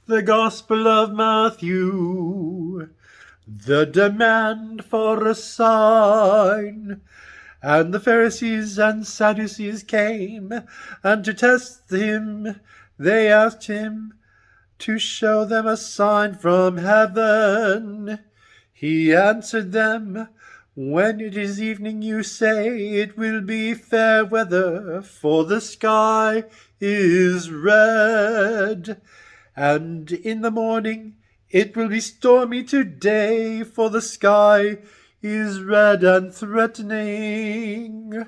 The Gospel of Matthew. The demand for a sign. And the Pharisees and Sadducees came, and to test him, they asked him to show them a sign from heaven. He answered them, "When it is evening, you say it will be fair weather, for the sky is red. And in the morning it will be stormy today, for the sky is red and threatening.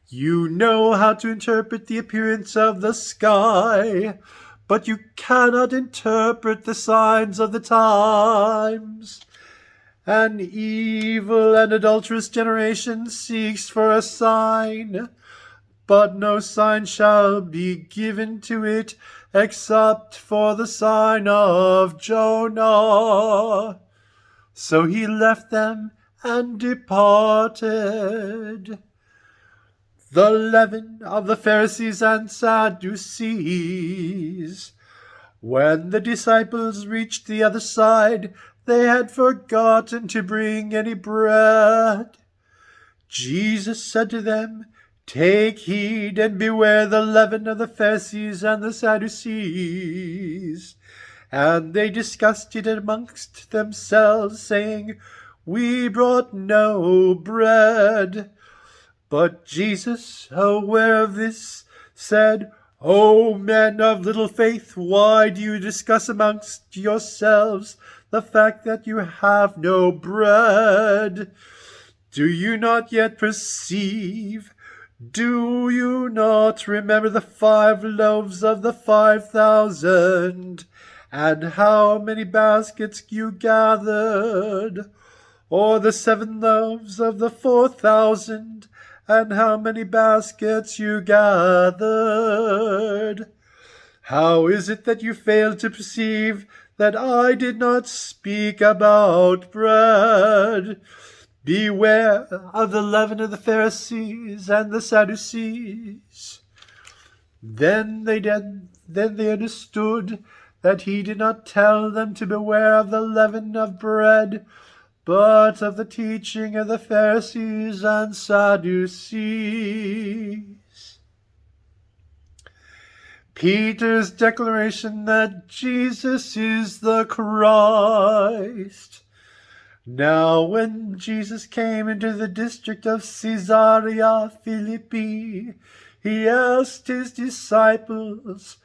You know how to interpret the appearance of the sky, but you cannot interpret the signs of the times. An evil and adulterous generation seeks for a sign, but no sign shall be given to it except for the sign of Jonah." So he left them and departed. The leaven of the Pharisees and Sadducees. When the disciples reached the other side, they had forgotten to bring any bread. Jesus said to them, "Take heed and beware the leaven of the Pharisees and the Sadducees." And they discussed it amongst themselves, saying, "We brought no bread." But Jesus, aware of this, said, "O men of little faith, why do you discuss amongst yourselves the fact that you have no bread? Do you not yet perceive? Do you not remember the 5 loaves of the 5,000, and how many baskets you gathered? Or the 7 loaves of the 4,000, and how many baskets you gathered? How is it that you fail to perceive that I did not speak about bread? Beware of the leaven of the Pharisees and the Sadducees." Then they understood that he did not tell them to beware of the leaven of bread, but of the teaching of the Pharisees and Sadducees. Peter's declaration that Jesus is the Christ. Now when Jesus came into the district of Caesarea Philippi, he asked his disciples,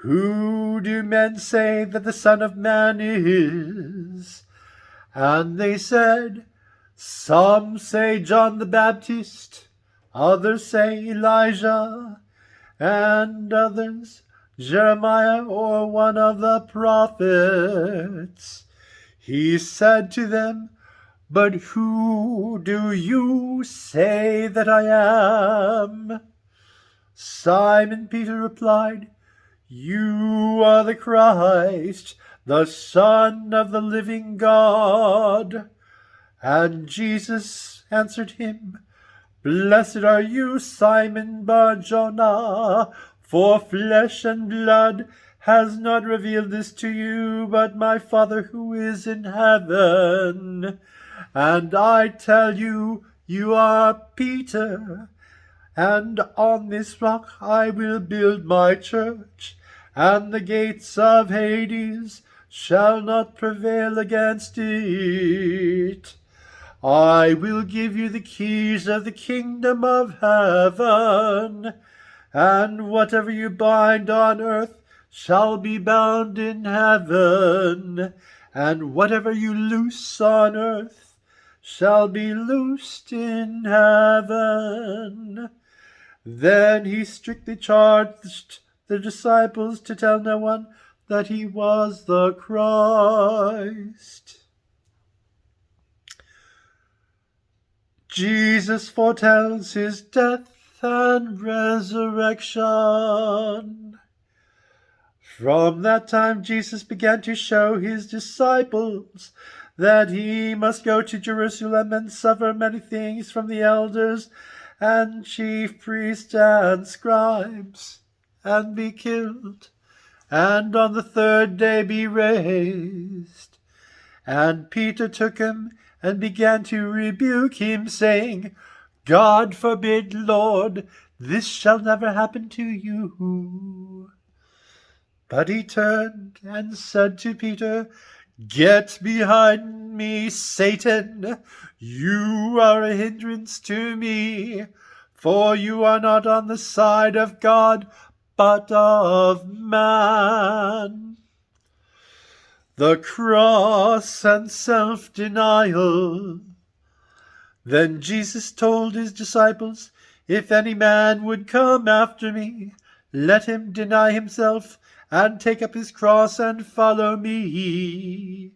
"Who do men say that the Son of Man is?" And they said, "Some say John the Baptist, others say Elijah, and others Jeremiah or one of the prophets." He said to them, "But who do you say that I am?" Simon Peter replied, "You are the Christ, the Son of the living God." And Jesus answered him, "Blessed are you, Simon Bar-Jonah, for flesh and blood has not revealed this to you, but my Father who is in heaven. And I tell you, you are Peter, and on this rock I will build my church, and the gates of Hades shall not prevail against it. I will give you the keys of the kingdom of heaven, and whatever you bind on earth shall be bound in heaven, and whatever you loose on earth shall be loosed in heaven." Then he strictly charged the disciples to tell no one that he was the Christ. Jesus foretells his death and resurrection. From that time Jesus began to show his disciples that he must go to Jerusalem and suffer many things from the elders and chief priests and scribes, and be killed, and on the third day be raised. And Peter took him and began to rebuke him, saying, God forbid, Lord, this shall never happen to you. But he turned and said to Peter, Get behind me, Satan. You are a hindrance to me, for you are not on the side of God, but of man. The cross and self-denial. Then Jesus told his disciples, If any man would come after me, let him deny himself and take up his cross and follow me.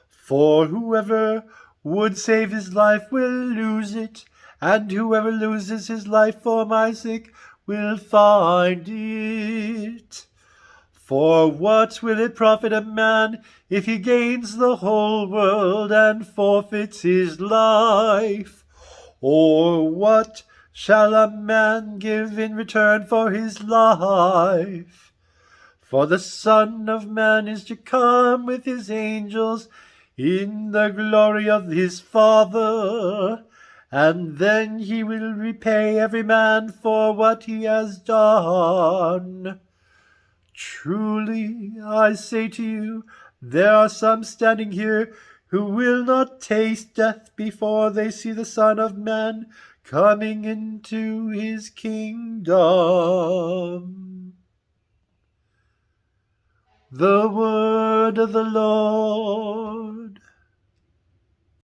For whoever would save his life will lose it, and whoever loses his life for my sake will find it. For what will it profit a man if he gains the whole world and forfeits his life? Or what shall a man give in return for his life? For the Son of Man is to come with his angels in the glory of his Father, and then he will repay every man for what he has done. Truly, I say to you, there are some standing here who will not taste death before they see the Son of Man coming into his kingdom. The word of the Lord.